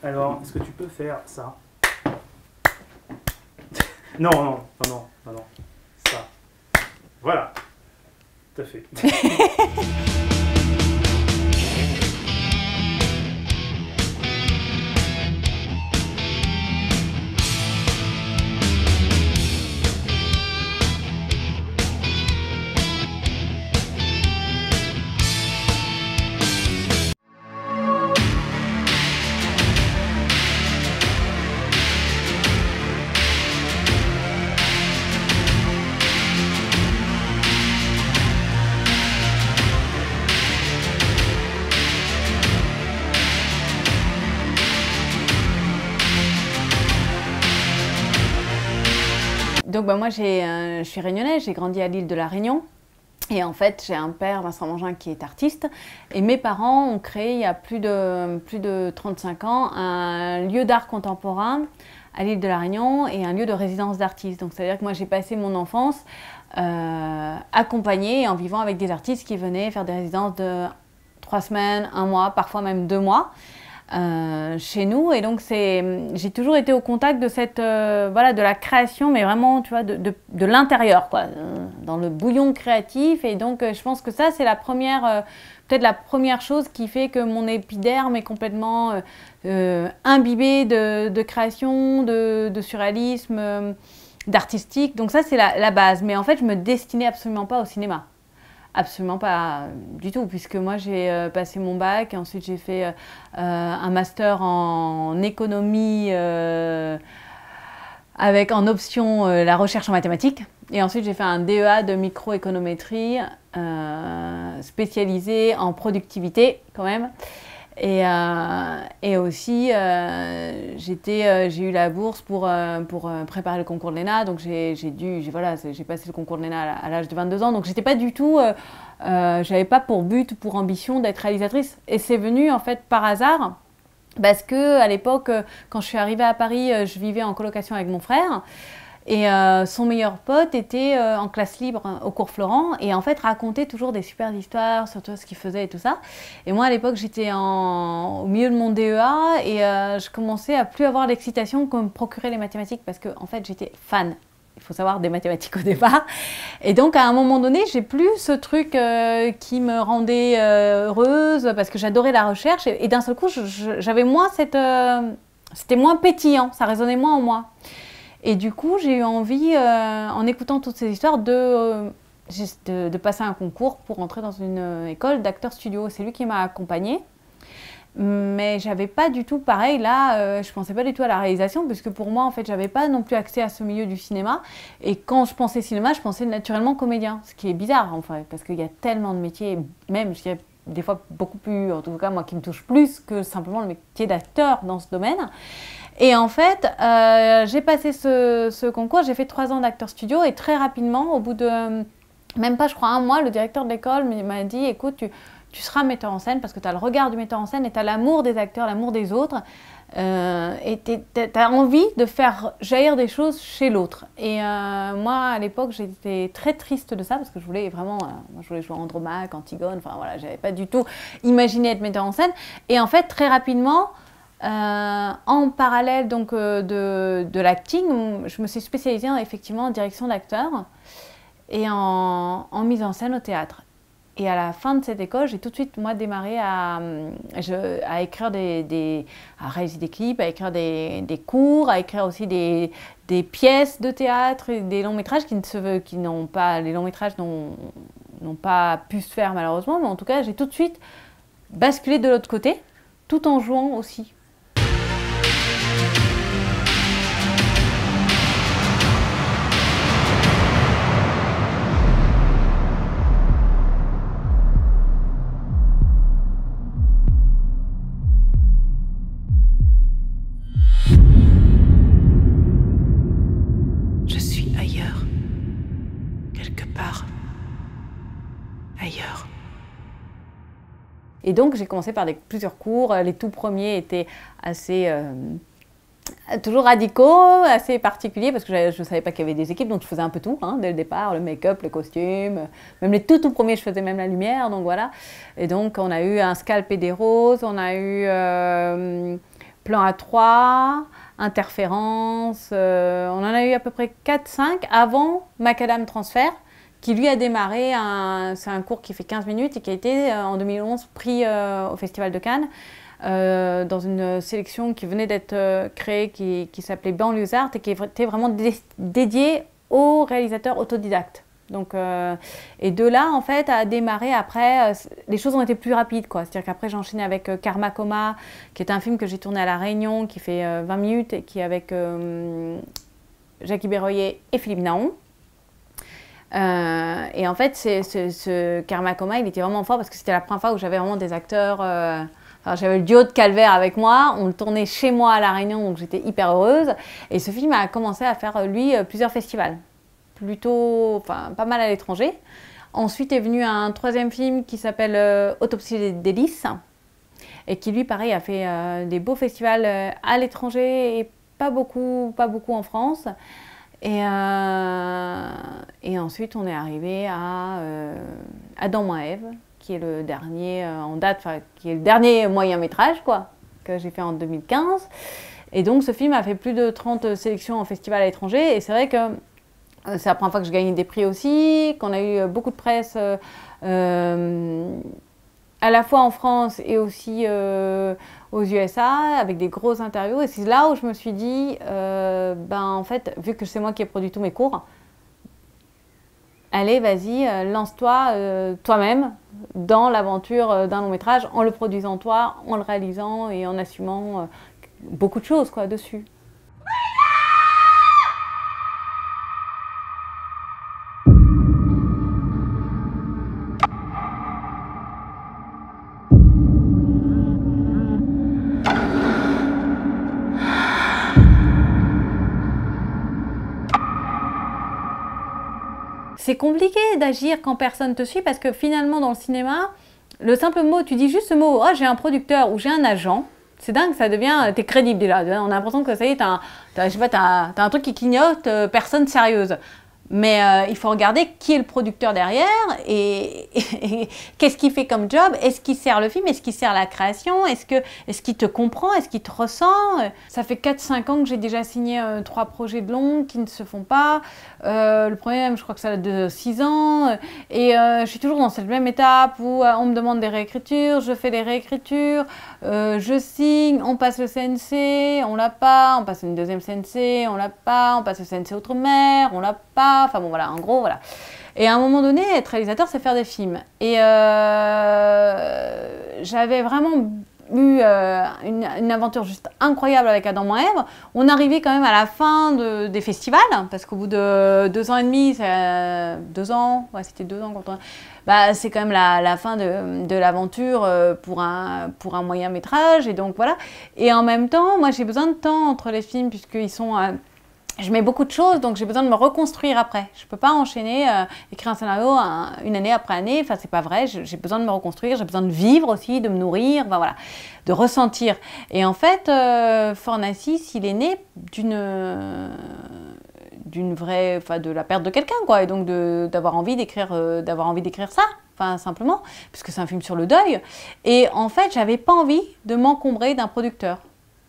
Alors, est-ce que tu peux faire ça? Non, non, non, non, non, ça. Voilà. Tout à fait. Donc moi je suis réunionnaise, j'ai grandi à l'île de la Réunion et en fait j'ai un père, Vincent Mangin, qui est artiste et mes parents ont créé il y a plus de 35 ans un lieu d'art contemporain à l'île de la Réunion et un lieu de résidence d'artistes. Donc c'est à dire que moi j'ai passé mon enfance accompagnée en vivant avec des artistes qui venaient faire des résidences de 3 semaines, 1 mois, parfois même 2 mois. Chez nous, et donc j'ai toujours été au contact de cette voilà, de la création, mais vraiment tu vois de l'intérieur quoi, dans le bouillon créatif. Et donc je pense que ça c'est la première peut-être la première chose qui fait que mon épiderme est complètement imbibé de création, de surréalisme, d'artistique. Donc ça c'est la base, mais en fait je me destinais absolument pas au cinéma. Absolument pas du tout, puisque moi j'ai passé mon bac, et ensuite j'ai fait un master en économie avec en option la recherche en mathématiques. Et ensuite j'ai fait un DEA de microéconométrie spécialisé en productivité quand même. Et aussi, j'ai eu la bourse pour préparer le concours de l'ENA, donc j'ai passé le concours de l'ENA à l'âge de 22 ans, donc j'étais pas du tout, j'avais pas pour but, pour ambition d'être réalisatrice, et c'est venu en fait par hasard, parce que à l'époque, quand je suis arrivée à Paris, je vivais en colocation avec mon frère, et son meilleur pote était en classe libre au cours Florent et en fait racontait toujours des super histoires sur tout ce qu'il faisait et tout ça. Et moi à l'époque j'étais au milieu de mon DEA et je commençais à plus avoir l'excitation que me procuraient les mathématiques parce que en fait j'étais fan, il faut savoir, des mathématiques au départ. Et donc à un moment donné j'ai plus ce truc qui me rendait heureuse parce que j'adorais la recherche et d'un seul coup j'avais moins c'était moins pétillant, ça résonnait moins en moi. Et du coup, j'ai eu envie, en écoutant toutes ces histoires, de passer un concours pour entrer dans une école d'acteurs studio. C'est lui qui m'a accompagnée. Mais j'avais pas du tout, pareil, là, je pensais pas du tout à la réalisation, puisque pour moi, en fait, j'avais pas non plus accès à ce milieu du cinéma. Et quand je pensais cinéma, je pensais naturellement comédien, ce qui est bizarre, en fait, parce qu'il y a tellement de métiers, même, je dirais, des fois beaucoup plus, en tout cas, moi, qui me touche plus que simplement le métier d'acteur dans ce domaine. Et en fait, j'ai passé ce concours, j'ai fait 3 ans d'acteur studio et très rapidement, au bout de même pas, je crois, 1 mois, le directeur de l'école m'a dit « Écoute, tu seras metteur en scène parce que tu as le regard du metteur en scène et tu as l'amour des acteurs, l'amour des autres et tu as envie de faire jaillir des choses chez l'autre. » Et moi, à l'époque, j'étais très triste de ça parce que je voulais vraiment, moi, je voulais jouer Andromaque, Antigone, enfin voilà, j'avais pas du tout imaginé être metteur en scène. Et en fait, très rapidement, en parallèle donc, de l'acting, je me suis spécialisée effectivement en direction d'acteur et en mise en scène au théâtre. Et à la fin de cette école, j'ai tout de suite moi démarré à écrire à réaliser des clips, à écrire des cours, à écrire aussi des pièces de théâtre, et des longs métrages les longs métrages n'ont pas pu se faire malheureusement, mais en tout cas j'ai tout de suite basculé de l'autre côté, tout en jouant aussi. Je suis ailleurs, quelque part ailleurs. Et donc j'ai commencé par plusieurs cours. Les tout premiers étaient assez toujours radicaux, assez particuliers parce que je ne savais pas qu'il y avait des équipes, donc je faisais un peu tout dès le départ, le make-up, le costume, même les tout premiers je faisais même la lumière, donc voilà. Et donc on a eu un scalp et des roses, on a eu Plan A3, Interférence, on en a eu à peu près 4-5 avant Macadam Transfert, qui lui a démarré, c'est un cours qui fait 15 minutes et qui a été en 2011 pris au Festival de Cannes dans une sélection qui venait d'être créée qui s'appelait Banlieusards et qui était vraiment dédiée aux réalisateurs autodidactes. Donc, et de là, en fait, a démarré après, les choses ont été plus rapides, quoi. C'est-à-dire qu'après, j'ai enchaîné avec Karma Coma, qui est un film que j'ai tourné à La Réunion, qui fait 20 minutes, et qui est avec Jackie Berroyer et Philippe Naon. Et en fait, ce Karma Coma, il était vraiment fort parce que c'était la première fois où j'avais vraiment des acteurs. Enfin, j'avais le duo de Calvaire avec moi, on le tournait chez moi à La Réunion, donc j'étais hyper heureuse. Et ce film a commencé à faire, lui, plusieurs festivals. Enfin, pas mal à l'étranger. Ensuite est venu un troisième film qui s'appelle Autopsie des délices et qui lui pareil a fait des beaux festivals à l'étranger et pas beaucoup en France. Et ensuite on est arrivé à Adam moins Ève, qui est le dernier en date, qui est le dernier moyen métrage quoi, que j'ai fait en 2015. Et donc ce film a fait plus de 30 sélections en festival à l'étranger et c'est vrai que c'est la première fois que je gagnais des prix aussi, qu'on a eu beaucoup de presse à la fois en France et aussi aux USA, avec des grosses interviews. Et c'est là où je me suis dit, en fait, vu que c'est moi qui ai produit tous mes cours, allez, vas-y, lance-toi toi-même dans l'aventure d'un long métrage, en le produisant toi, en le réalisant et en assumant beaucoup de choses quoi, dessus. C'est compliqué d'agir quand personne te suit parce que finalement dans le cinéma, le simple mot, tu dis juste ce mot, oh j'ai un producteur ou j'ai un agent, c'est dingue, ça devient, t'es crédible déjà, on a l'impression que ça y est, t'as un truc qui clignote, personne sérieuse. Mais il faut regarder qui est le producteur derrière et qu'est-ce qu'il fait comme job. Est-ce qu'il sert le film? Est-ce qu'il sert la création? Est-ce qu'il te comprend? Est-ce qu'il te ressent? Ça fait 4-5 ans que j'ai déjà signé 3 projets de long qui ne se font pas. Le premier, je crois que ça date de 6 ans. Et je suis toujours dans cette même étape où on me demande des réécritures, je fais des réécritures, je signe, on passe le CNC, on l'a pas, on passe une deuxième CNC, on l'a pas, on passe le CNC Outre-mer, on l'a pas. Enfin bon voilà, en gros voilà. Et à un moment donné, être réalisateur, c'est faire des films. Et j'avais vraiment eu une aventure juste incroyable avec Adam moins Ève. On arrivait quand même à la fin des festivals, parce qu'au bout de 2 ans et demi, 2 ans, ouais c'était 2 ans quand on... c'est quand même la fin de l'aventure pour un moyen métrage. Et donc voilà. Et en même temps, moi j'ai besoin de temps entre les films, puisqu'ils sont... je mets beaucoup de choses, donc j'ai besoin de me reconstruire après. Je ne peux pas enchaîner, écrire un scénario une année après année. Enfin, c'est pas vrai. J'ai besoin de me reconstruire. J'ai besoin de vivre aussi, de me nourrir, enfin, voilà, de ressentir. Et en fait, Fornacis, il est né d'une vraie, enfin, de la perte de quelqu'un, quoi. Et donc d'avoir envie d'écrire ça, enfin, simplement, puisque c'est un film sur le deuil. Et en fait, j'avais pas envie de m'encombrer d'un producteur.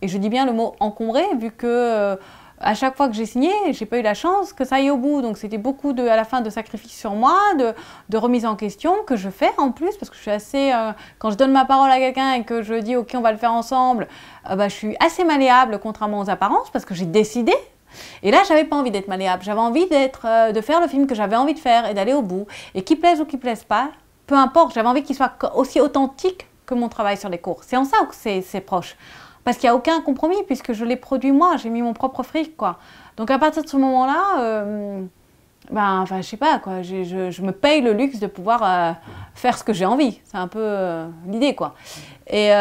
Et je dis bien le mot encombrer, vu que à chaque fois que j'ai signé, j'ai pas eu la chance que ça aille au bout. Donc c'était beaucoup à la fin de sacrifices sur moi, de remise en question que je fais en plus, parce que je suis assez... quand je donne ma parole à quelqu'un et que je dis ok on va le faire ensemble, je suis assez malléable contrairement aux apparences, parce que j'ai décidé. Et là j'avais pas envie d'être malléable, j'avais envie de faire le film que j'avais envie de faire et d'aller au bout. Et qu'il plaise ou qu'il plaise pas, peu importe, j'avais envie qu'il soit aussi authentique que mon travail sur les cours. C'est en ça que c'est proche. Parce qu'il n'y a aucun compromis, puisque je l'ai produit moi, j'ai mis mon propre fric, quoi. Donc à partir de ce moment-là, je sais pas, quoi, je me paye le luxe de pouvoir faire ce que j'ai envie. C'est un peu l'idée, quoi. Et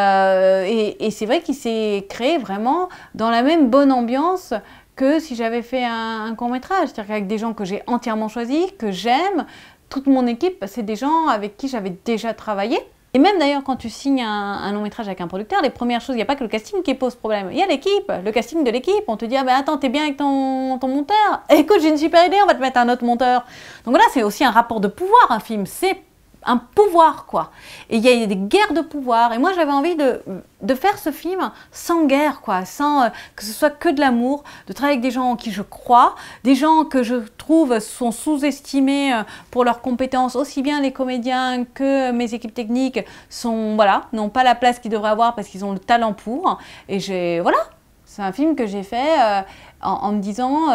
c'est vrai qu'il s'est créé vraiment dans la même bonne ambiance que si j'avais fait un court-métrage. C'est-à-dire qu'avec des gens que j'ai entièrement choisis, que j'aime, toute mon équipe, c'est des gens avec qui j'avais déjà travaillé. Et même d'ailleurs, quand tu signes un long métrage avec un producteur, les premières choses, il n'y a pas que le casting qui pose problème. Il y a l'équipe, le casting de l'équipe. On te dit, ah ben attends, t'es bien avec ton monteur. Écoute, j'ai une super idée, on va te mettre un autre monteur. Donc voilà, c'est aussi un rapport de pouvoir, un film. C'est un pouvoir, quoi. Et il y a des guerres de pouvoir. Et moi, j'avais envie de faire ce film sans guerre, quoi, sans que ce soit que de l'amour, de travailler avec des gens en qui je crois, des gens que je trouve sont sous-estimés pour leurs compétences, aussi bien les comédiens que mes équipes techniques sont, voilà, n'ont pas la place qu'ils devraient avoir parce qu'ils ont le talent pour. Et voilà, c'est un film que j'ai fait en me disant,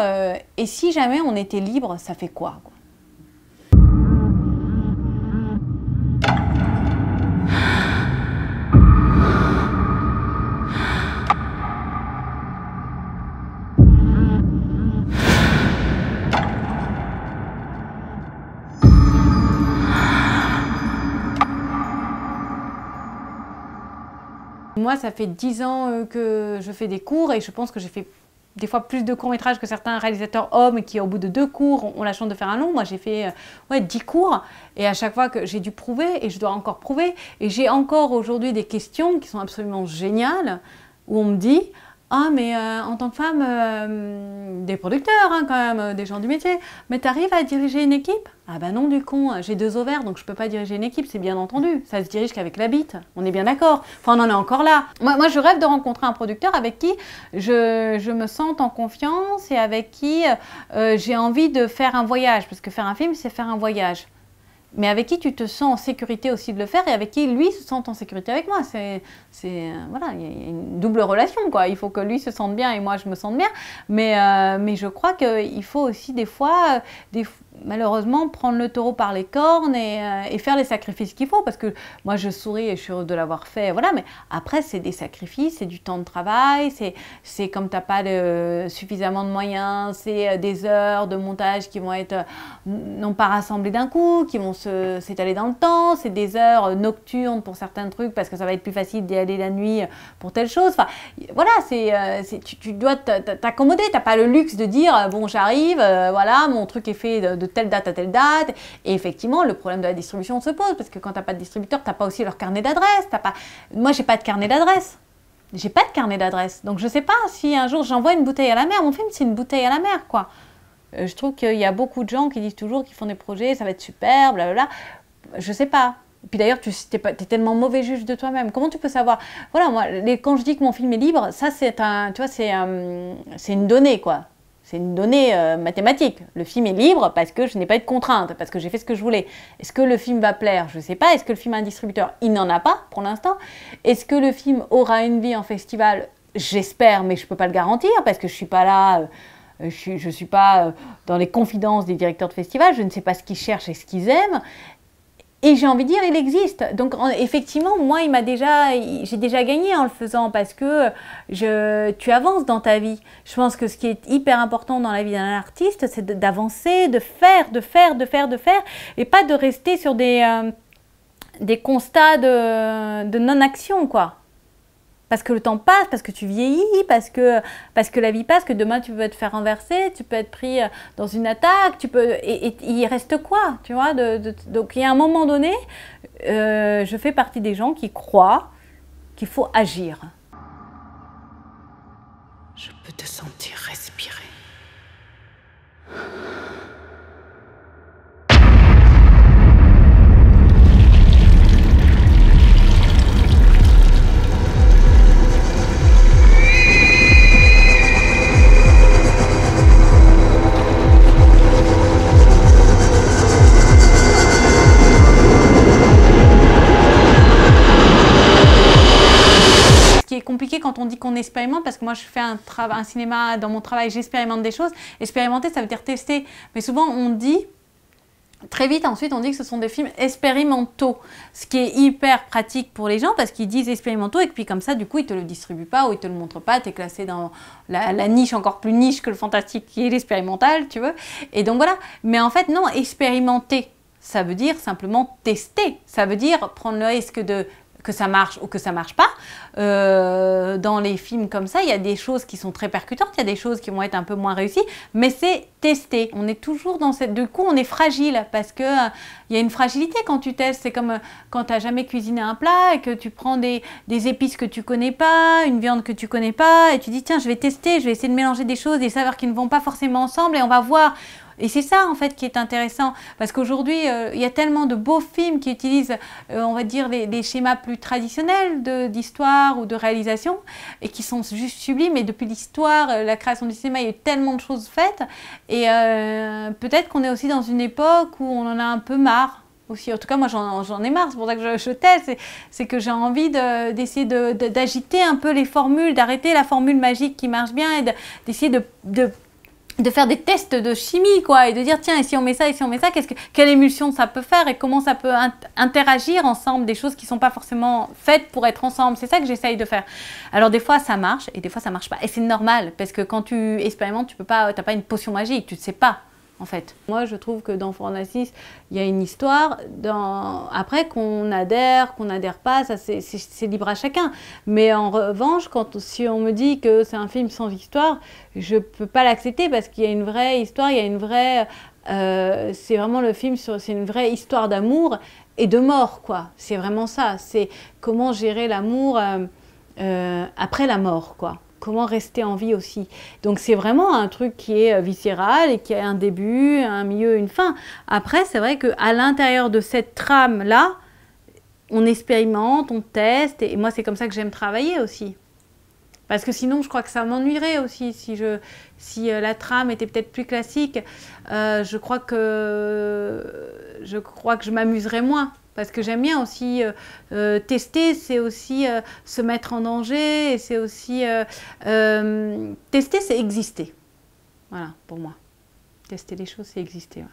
et si jamais on était libre, ça fait quoi, quoi. Moi, ça fait 10 ans que je fais des cours et je pense que j'ai fait des fois plus de courts-métrages que certains réalisateurs hommes qui, au bout de 2 cours, ont la chance de faire un long. Moi, j'ai fait 10 cours et à chaque fois que j'ai dû prouver et je dois encore prouver. Et j'ai encore aujourd'hui des questions qui sont absolument géniales où on me dit « Ah, mais en tant que femme, des producteurs hein, quand même, des gens du métier, mais t'arrives à diriger une équipe ?» Ah bah non, du con, j'ai 2 ovaires, donc je peux pas diriger une équipe, c'est bien entendu. Ça se dirige qu'avec la bite, on est bien d'accord. Enfin, on en est encore là. Moi, je rêve de rencontrer un producteur avec qui je me sente en confiance et avec qui j'ai envie de faire un voyage. Parce que faire un film, c'est faire un voyage. Mais avec qui tu te sens en sécurité aussi de le faire et avec qui lui se sent en sécurité avec moi. Voilà, il y a une double relation, quoi. Il faut que lui se sente bien et moi je me sente bien. Mais je crois qu'il faut aussi des fois, malheureusement, prendre le taureau par les cornes et faire les sacrifices qu'il faut. Parce que moi je souris et je suis heureuse de l'avoir fait, voilà. Mais après c'est des sacrifices, c'est du temps de travail, c'est comme tu n'as pas suffisamment de moyens, c'est des heures de montage qui vont être non pas rassemblées d'un coup, qui vont s'étaler dans le temps, c'est des heures nocturnes pour certains trucs parce que ça va être plus facile d'y aller la nuit pour telle chose. Enfin, voilà, tu dois t'accommoder, tu n'as pas le luxe de dire bon j'arrive, voilà, mon truc est fait de telle date à telle date. Et effectivement, le problème de la distribution se pose parce que quand tu n'as pas de distributeur, tu n'as pas aussi leur carnet d'adresse. Moi, j'ai pas de carnet d'adresse. J'ai pas de carnet d'adresse. Donc, je sais pas si un jour j'envoie une bouteille à la mer. Mon film, c'est une bouteille à la mer, quoi. Je trouve qu'il y a beaucoup de gens qui disent toujours qu'ils font des projets, ça va être super, blablabla. Je sais pas. Et puis d'ailleurs, tu es tellement mauvais juge de toi-même. Comment tu peux savoir? Voilà, moi, quand je dis que mon film est libre, ça, c'est une donnée, quoi. C'est une donnée mathématique. Le film est libre parce que je n'ai pas eu de contrainte, parce que j'ai fait ce que je voulais. Est-ce que le film va plaire? Je ne sais pas. Est-ce que le film a un distributeur? Il n'en a pas pour l'instant. Est-ce que le film aura une vie en festival? J'espère, mais je ne peux pas le garantir parce que je ne suis pas là... je ne suis pas dans les confidences des directeurs de festival, je ne sais pas ce qu'ils cherchent et ce qu'ils aiment. Et j'ai envie de dire, il existe. Donc effectivement, moi, j'ai déjà gagné en le faisant parce que tu avances dans ta vie. Je pense que ce qui est hyper important dans la vie d'un artiste, c'est d'avancer, de faire, et pas de rester sur des constats de non-action, quoi. Parce que le temps passe, parce que tu vieillis, parce que la vie passe, que demain tu peux te faire renverser, tu peux être pris dans une attaque, et il reste quoi, tu vois. Donc il y a un moment donné, je fais partie des gens qui croient qu'il faut agir. Je peux te sentir respirer. Compliqué quand on dit qu'on expérimente, parce que moi je fais un cinéma, dans mon travail j'expérimente des choses. Expérimenter, ça veut dire tester, mais souvent on dit très vite, ensuite on dit que ce sont des films expérimentaux, ce qui est hyper pratique pour les gens parce qu'ils disent expérimentaux et puis comme ça du coup ils te le distribuent pas ou ils te le montrent pas, tu es classé dans la niche encore plus niche que le fantastique qui est l'expérimental, tu veux. Et donc voilà, mais en fait non, expérimenter ça veut dire simplement tester, ça veut dire prendre le risque que ça marche ou que ça marche pas. Dans les films comme ça, il y a des choses qui sont très percutantes, il y a des choses qui vont être un peu moins réussies, mais c'est tester. On est toujours dans cette... Du coup, on est fragile parce que il y a une fragilité quand tu testes. C'est comme quand tu n'as jamais cuisiné un plat et que tu prends des épices que tu connais pas, une viande que tu connais pas, et tu dis tiens, je vais tester, je vais essayer de mélanger des choses, des saveurs qui ne vont pas forcément ensemble et on va voir. Et c'est ça en fait qui est intéressant, parce qu'aujourd'hui il y a tellement de beaux films qui utilisent, on va dire, des schémas plus traditionnels d'histoire ou de réalisation, et qui sont juste sublimes. Et depuis l'histoire, la création du cinéma, il y a eu tellement de choses faites, et peut-être qu'on est aussi dans une époque où on en a un peu marre. Aussi. En tout cas, moi, j'en ai marre, c'est pour ça que je teste, c'est que j'ai envie d'essayer d'agiter un peu les formules, d'arrêter la formule magique qui marche bien, et d'essayer de faire des tests de chimie, quoi, et de dire, tiens, et si on met ça, quelle émulsion ça peut faire, et comment ça peut interagir ensemble, des choses qui ne sont pas forcément faites pour être ensemble. C'est ça que j'essaye de faire. Alors, des fois, ça marche, et des fois, ça ne marche pas. Et c'est normal, parce que quand tu expérimentes, tu n'as pas une potion magique, tu ne sais pas. En fait. Moi, je trouve que dans Fornacis, il y a une histoire. Après, qu'on adhère pas, ça c'est libre à chacun. Mais en revanche, si on me dit que c'est un film sans histoire, je ne peux pas l'accepter parce qu'il y a une vraie histoire, il y a une vraie... c'est vraiment le film, c'est une vraie histoire d'amour et de mort, quoi. C'est vraiment ça. C'est comment gérer l'amour après la mort, quoi. Comment rester en vie aussi. Donc c'est vraiment un truc qui est viscéral et qui a un début, un milieu, une fin. Après, c'est vrai qu'à l'intérieur de cette trame-là, on expérimente, on teste, et moi c'est comme ça que j'aime travailler aussi. Parce que sinon, je crois que ça m'ennuierait aussi si la trame était peut-être plus classique. Je crois que je m'amuserais moins. Parce que j'aime bien aussi tester, c'est aussi se mettre en danger, et c'est aussi... tester, c'est exister. Voilà, pour moi. Tester les choses, c'est exister. Ouais.